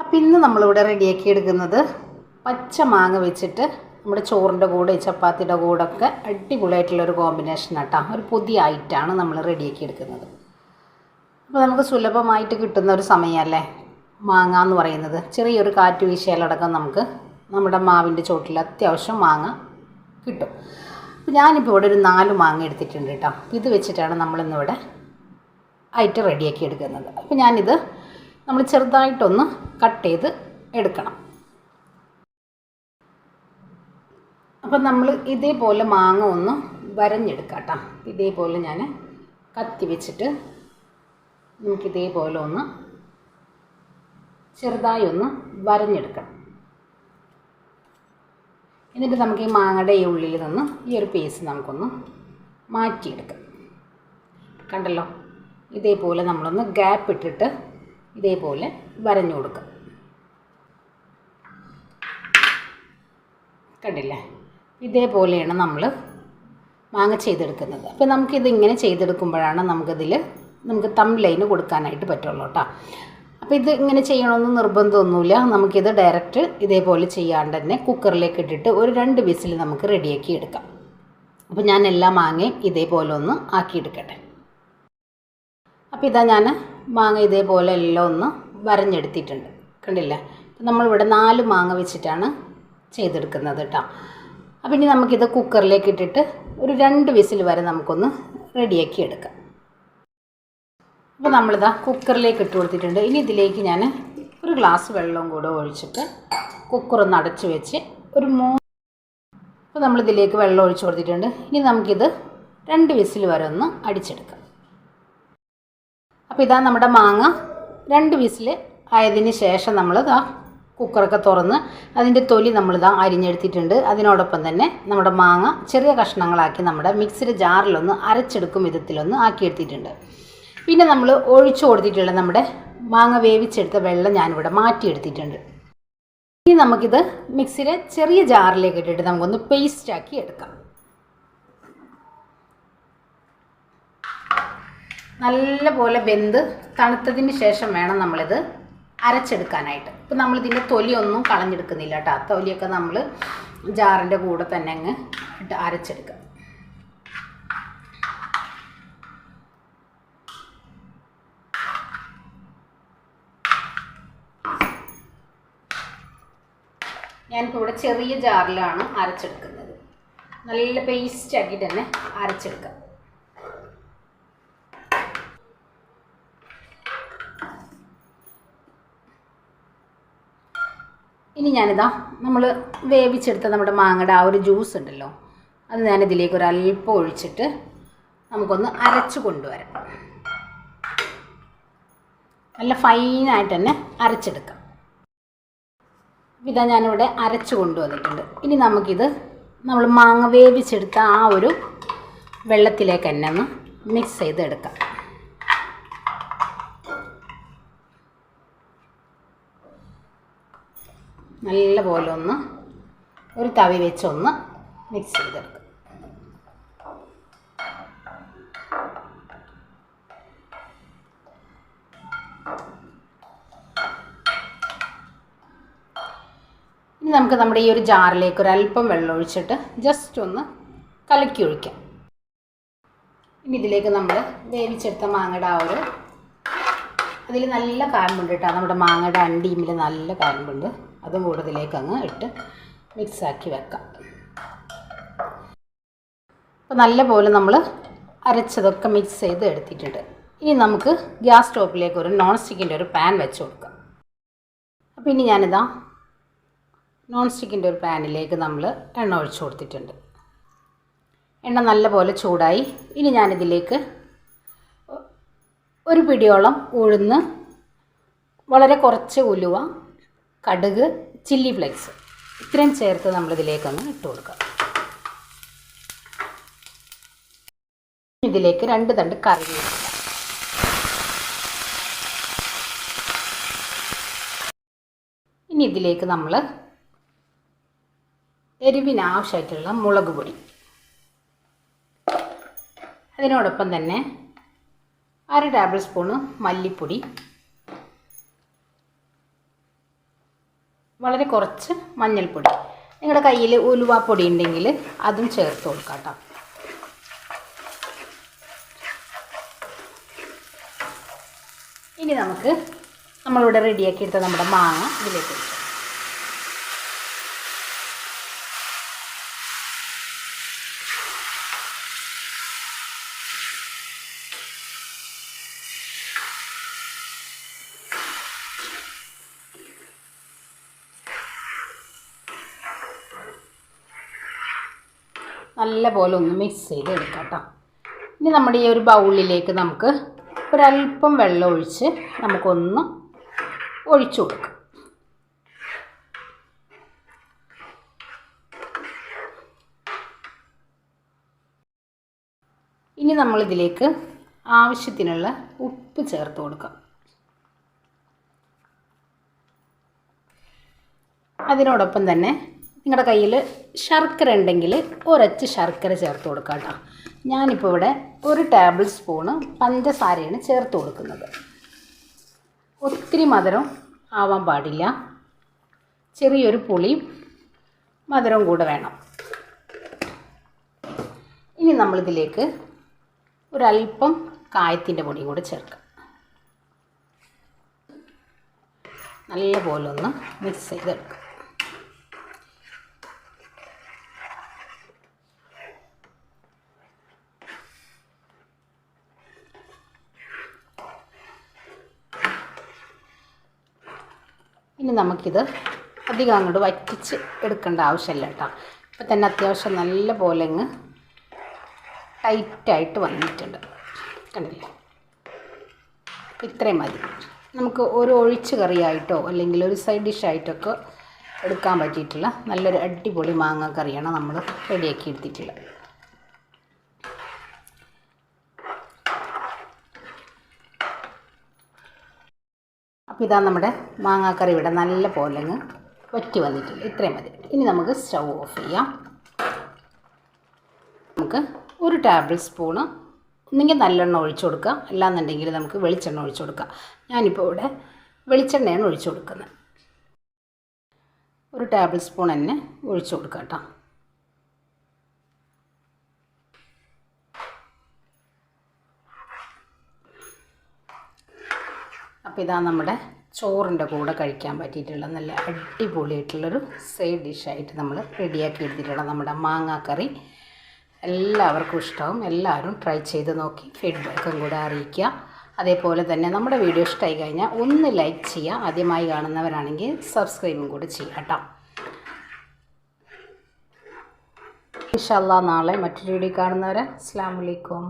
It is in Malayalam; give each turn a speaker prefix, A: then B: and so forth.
A: അപ്പോൾ ഇന്ന് നമ്മളിവിടെ റെഡിയാക്കി എടുക്കുന്നത് പച്ച മാങ്ങ വെച്ചിട്ട് നമ്മുടെ ചോറിൻ്റെ കൂടെ ചപ്പാത്തിയുടെ കൂടെ ഒക്കെ അടിപൊളിയായിട്ടുള്ളൊരു കോമ്പിനേഷൻ ആട്ടോ. ഒരു പുതിയ ഐറ്റമാണ് നമ്മൾ റെഡിയാക്കി എടുക്കുന്നത്. അപ്പോൾ നമുക്ക് സുലഭമായിട്ട് കിട്ടുന്ന ഒരു സമയമല്ലേ മാങ്ങ എന്ന് പറയുന്നത്. ചെറിയൊരു കാറ്റ് വീശിയാലടക്കം നമുക്ക് നമ്മുടെ മാവിൻ്റെ ചോട്ടിൽ അത്യാവശ്യം മാങ്ങ കിട്ടും. അപ്പോൾ ഞാനിപ്പോൾ ഇവിടെ ഒരു 4 മാങ്ങ എടുത്തിട്ടുണ്ട് കേട്ടോ. ഇത് വെച്ചിട്ടാണ് നമ്മളിന്നിവിടെ ആയിട്ട് റെഡിയാക്കി എടുക്കുന്നത്. അപ്പോൾ ഞാനിത് നമ്മൾ ചെറുതായിട്ടൊന്ന് കട്ട് ചെയ്ത് എടുക്കണം. അപ്പം നമ്മൾ ഇതേപോലെ മാങ്ങ ഒന്ന് വരഞ്ഞെടുക്കാം കേട്ടോ. ഇതേപോലെ ഞാൻ കത്തി വെച്ചിട്ട് നമുക്കിതേപോലെ ഒന്ന് ചെറുതായി ഒന്ന് വരഞ്ഞെടുക്കണം. എന്നിട്ട് നമുക്ക് ഈ മാങ്ങയുടെ ഈ ഉള്ളിൽ നിന്ന് ഈ ഒരു പീസ് നമുക്കൊന്ന് മാറ്റിയെടുക്കാം. കണ്ടല്ലോ, ഇതേപോലെ നമ്മളൊന്ന് ഗ്യാപ്പ് ഇട്ടിട്ട് ഇതേപോലെ വരഞ്ഞു കൊടുക്കുക. കണ്ടില്ലേ, ഇതേപോലെയാണ് നമ്മൾ മാങ്ങ ചെയ്തെടുക്കുന്നത്. അപ്പോൾ നമുക്കിതിങ്ങനെ ചെയ്തെടുക്കുമ്പോഴാണ് നമുക്ക് തംബ്ലൈന് കൊടുക്കാനായിട്ട് പറ്റുള്ളൂ കേട്ടോ. അപ്പോൾ ഇത് ഇങ്ങനെ ചെയ്യണമെന്ന് നിർബന്ധമൊന്നുമില്ല. നമുക്കിത് ഡയറക്റ്റ് ഇതേപോലെ ചെയ്യാണ്ട് തന്നെ കുക്കറിലേക്ക് ഇട്ടിട്ട് ഒരു 2 വിസിൽ നമുക്ക് റെഡിയാക്കി എടുക്കാം. അപ്പോൾ ഞാൻ എല്ലാ മാങ്ങയും ഇതേപോലെ ഒന്ന് ആക്കിയെടുക്കട്ടെ. അപ്പോൾ ഇതാ ഞാൻ മാങ്ങ ഇതേപോലെ എല്ലാം ഒന്ന് വരഞ്ഞെടുത്തിട്ടുണ്ട്. കണ്ടില്ലേ, നമ്മളിവിടെ 4 മാങ്ങ വെച്ചിട്ടാണ് ചെയ്തെടുക്കുന്നത് കേട്ടോ. അപ്പോൾ ഇനി നമുക്കിത് കുക്കറിലേക്ക് ഇട്ടിട്ട് ഒരു 2 വിസിൽ വരെ നമുക്കൊന്ന് റെഡിയാക്കി എടുക്കാം. അപ്പോൾ നമ്മളിതാ കുക്കറിലേക്ക് ഇട്ട് കൊടുത്തിട്ടുണ്ട്. ഇനി ഇതിലേക്ക് ഞാൻ ഒരു ഗ്ലാസ് വെള്ളവും കൂടെ ഒഴിച്ചിട്ട് കുക്കറൊന്ന് അടച്ച് വെച്ച് അപ്പോൾ നമ്മളിതിലേക്ക് വെള്ളം ഒഴിച്ച് കൊടുത്തിട്ടുണ്ട്. ഇനി നമുക്കിത് 2 വിസിൽ വരെ ഒന്ന് അടിച്ചെടുക്കാം. അപ്പോൾ ഇതാ നമ്മുടെ മാങ്ങ 2 വിസിൽ ആയതിന് ശേഷം നമ്മളിതാ കുക്കറൊക്കെ തുറന്ന് അതിൻ്റെ തൊലി നമ്മളിതാ അരിഞ്ഞെടുത്തിട്ടുണ്ട്. അതിനോടൊപ്പം തന്നെ നമ്മുടെ മാങ്ങ ചെറിയ കഷ്ണങ്ങളാക്കി നമ്മുടെ മിക്സിയുടെ ജാറിലൊന്ന് അരച്ചെടുക്കും വിധത്തിലൊന്ന് ആക്കിയെടുത്തിട്ടുണ്ട്. പിന്നെ നമ്മൾ ഒഴിച്ചു കൊടുത്തിട്ടുള്ള നമ്മുടെ മാങ്ങ വേവിച്ചെടുത്ത വെള്ളം ഞാനിവിടെ മാറ്റിയെടുത്തിട്ടുണ്ട്. ഇനി നമുക്കിത് മിക്സിയുടെ ചെറിയ ജാറിലേക്ക് ഇട്ടിട്ട് നമുക്കൊന്ന് പേസ്റ്റാക്കി എടുക്കാം. നല്ലപോലെ വെന്ത് തണുത്തതിന് ശേഷം വേണം നമ്മളിത് അരച്ചെടുക്കാനായിട്ട്. ഇപ്പം നമ്മളിതിൻ്റെ തൊലിയൊന്നും കളഞ്ഞെടുക്കുന്നില്ല കേട്ടോ. തൊലിയൊക്കെ നമ്മൾ ജാറിൻ്റെ കൂടെ തന്നെ അങ്ങ് ഇട്ട് അരച്ചെടുക്കുക. ഞാനിപ്പോൾ ഇവിടെ ചെറിയ ജാറിലാണ് അരച്ചെടുക്കുന്നത്. നല്ല പേസ്റ്റാക്കി തന്നെ അരച്ചെടുക്കുക. ഇനി ഞാനിതാ നമ്മൾ വേവിച്ചെടുത്ത നമ്മുടെ മാങ്ങയുടെ ആ ഒരു ജ്യൂസ് ഉണ്ടല്ലോ, അത് ഞാനിതിലേക്ക് ഒരല്പം ഒഴിച്ചിട്ട് നമുക്കൊന്ന് അരച്ച് കൊണ്ടുവരാം. നല്ല ഫൈനായിട്ട് തന്നെ അരച്ചെടുക്കാം. ഇതാ ഞാനിവിടെ അരച്ച് കൊണ്ടുവന്നിട്ടുണ്ട്. ഇനി നമുക്കിത് നമ്മൾ മാങ്ങ വേവിച്ചെടുത്ത ആ ഒരു വെള്ളത്തിലേക്ക് തന്നെ ഒന്ന് മിക്സ് ചെയ്തെടുക്കാം. നല്ല പോലെ ഒന്ന് ഒരു തവി വെച്ചൊന്ന് മിക്സ് ചെയ്തെടുക്കുക. ഇനി നമുക്ക് നമ്മുടെ ഈ ഒരു ജാറിലേക്ക് ഒരല്പം വെള്ളം ഒഴിച്ചിട്ട് ജസ്റ്റ് ഒന്ന് കലക്കി ഒഴിക്കാം. ഇനി ഇതിലേക്ക് നമ്മൾ വേവിച്ചെടുത്ത മാങ്ങയുടെ ആ ഒരു അതിൽ നല്ല കാരമ്പുണ്ട് കേട്ടോ. നമ്മുടെ മാങ്ങയുടെ അണ്ടിയിൽ നല്ല കാരമ്പുണ്ട്. അതും കൂടെ ഇതിലേക്ക് അങ്ങ് ഇട്ട് മിക്സാക്കി വെക്കാം. അപ്പോൾ നല്ല പോലെ നമ്മൾ അരച്ചതൊക്കെ മിക്സ് ചെയ്ത് എടുത്തിട്ടുണ്ട്. ഇനി നമുക്ക് ഗ്യാസ് സ്റ്റോപ്പിലേക്ക് ഒരു നോൺ സ്റ്റിക്കിൻ്റെ ഒരു പാൻ വെച്ച് കൊടുക്കാം. അപ്പോൾ ഇനി ഞാനിതാ നോൺ സ്റ്റിക്കിൻ്റെ ഒരു പാനിലേക്ക് നമ്മൾ എണ്ണ ഒഴിച്ച് കൊടുത്തിട്ടുണ്ട്. എണ്ണ നല്ല പോലെ ചൂടായി. ഇനി ഞാനിതിലേക്ക് ഒരു പിടിയോളം ഉഴുന്ന്, വളരെ കുറച്ച് ഉലുവ, കടുക്, ചില്ലി ഫ്ലേക്സ് ഇത്രയും ചേർത്ത് നമ്മളിതിലേക്കൊന്ന് ഇട്ട് കൊടുക്കാം. ഇതിലേക്ക് 2 തണ്ട് കറിവേപ്പില, ഇനി ഇതിലേക്ക് നമ്മൾ എരിവിന് ആവശ്യമായിട്ടുള്ള മുളക് പൊടി, അതിനോടൊപ്പം തന്നെ 1 ടേബിൾ സ്പൂണ് മല്ലിപ്പൊടി, വളരെ കുറച്ച് മഞ്ഞൾപ്പൊടി. നിങ്ങളുടെ കയ്യിൽ ഉലുവാപ്പൊടി ഉണ്ടെങ്കിൽ അതും ചേർത്ത് കൊടുക്കാം കേട്ടോ. ഇനി നമുക്ക് നമ്മളിവിടെ റെഡിയാക്കി എടുത്ത നമ്മുടെ മാങ്ങ ഇതിലേക്ക് വെക്കാം. നല്ലപോലെ ഒന്ന് മിക്സ് ചെയ്ത് എടുക്കാം കേട്ടോ. ഇനി നമ്മുടെ ഈ ഒരു ബൗളിലേക്ക് നമുക്ക് ഒരല്പം വെള്ളം ഒഴിച്ച് നമുക്കൊന്ന് ഒഴിച്ചു കൊടുക്കാം. ഇനി നമ്മളിതിലേക്ക് ആവശ്യത്തിനുള്ള ഉപ്പ് ചേർത്ത് കൊടുക്കാം. അതിനോടൊപ്പം തന്നെ നിങ്ങളുടെ കയ്യിൽ ശർക്കര ഉണ്ടെങ്കിൽ ഒരച്ച് ശർക്കര ചേർത്ത് കൊടുക്കാം കേട്ടോ. ഞാനിപ്പോൾ ഇവിടെ 1 ടേബിൾ സ്പൂണ് പഞ്ചസാരയാണ് ചേർത്ത് കൊടുക്കുന്നത്. ഒത്തിരി മധുരം ആവാൻ പാടില്ല, ചെറിയൊരു പുളിയും മധുരവും കൂടെ വേണം. ഇനി നമ്മളിതിലേക്ക് ഒരല്പം കായത്തിൻ്റെ പൊടിയും കൂടെ ചേർക്കാം. നല്ലപോലെ ഒന്ന് മിക്സ് ചെയ്തെടുക്കാം. ഇനി നമുക്കിത് അധികം അങ്ങോട്ട് വറ്റിച്ച് എടുക്കേണ്ട ആവശ്യമില്ല കേട്ടോ. ഇപ്പം തന്നെ അത്യാവശ്യം നല്ല പോലെ അങ്ങ് ടൈറ്റായിട്ട് വന്നിട്ടുണ്ട്, കണ്ടില്ലേ? ഇത്രയും മതി. നമുക്ക് ഒരു ഒഴിച്ച് കറിയായിട്ടോ അല്ലെങ്കിൽ ഒരു സൈഡ് ഡിഷായിട്ടൊക്കെ എടുക്കാൻ പറ്റിയിട്ടുള്ള നല്ലൊരു അടിപൊളി മാങ്ങ കറിയാണ് നമ്മൾ റെഡിയാക്കി എടുത്തിട്ടുള്ളത്. അപ്പോൾ ഇതാ നമ്മുടെ മാങ്ങാക്കറി ഇവിടെ നല്ല പോലെ അങ്ങ് വറ്റി വന്നിട്ടുണ്ട്. ഇത്രയും മതി. ഇനി നമുക്ക് സ്റ്റൗ ഓഫ് ചെയ്യാം. നമുക്ക് 1 ടേബിൾ സ്പൂണ് ഒന്നെങ്കിൽ നല്ലെണ്ണ ഒഴിച്ചു കൊടുക്കുക, അല്ലാന്നുണ്ടെങ്കിൽ നമുക്ക് വെളിച്ചെണ്ണ ഒഴിച്ചു കൊടുക്കാം. ഞാനിപ്പോൾ ഇവിടെ വെളിച്ചെണ്ണയാണ് ഒഴിച്ചു കൊടുക്കുന്നത്. 1 ടേബിൾ സ്പൂൺ തന്നെ ഒഴിച്ചു കൊടുക്കാം കേട്ടോ. അപ്പോൾ ഇതാ നമ്മുടെ ചോറിൻ്റെ കൂടെ കഴിക്കാൻ പറ്റിയിട്ടുള്ള നല്ല അടിപൊളിയായിട്ടുള്ളൊരു സൈഡ് ഡിഷായിട്ട് നമ്മൾ റെഡിയാക്കി എടുത്തിട്ടുള്ള നമ്മുടെ മാങ്ങാക്കറി എല്ലാവർക്കും ഇഷ്ടമാവും. എല്ലാവരും ട്രൈ ചെയ്ത് നോക്കി ഫീഡ്ബാക്കും കൂടെ അറിയിക്കുക. അതേപോലെ തന്നെ നമ്മുടെ വീഡിയോ ഇഷ്ടമായി കഴിഞ്ഞാൽ ഒന്ന് ലൈക്ക് ചെയ്യുക. ആദ്യമായി കാണുന്നവരാണെങ്കിൽ സബ്സ്ക്രൈബും കൂടെ ചെയ്യുക കേട്ടോ. ഇൻഷാ അല്ലാഹ് നാളെ മറ്റൊരു വീഡിയോ കാണുന്നവരെ അസ്സലാമു അലൈക്കും.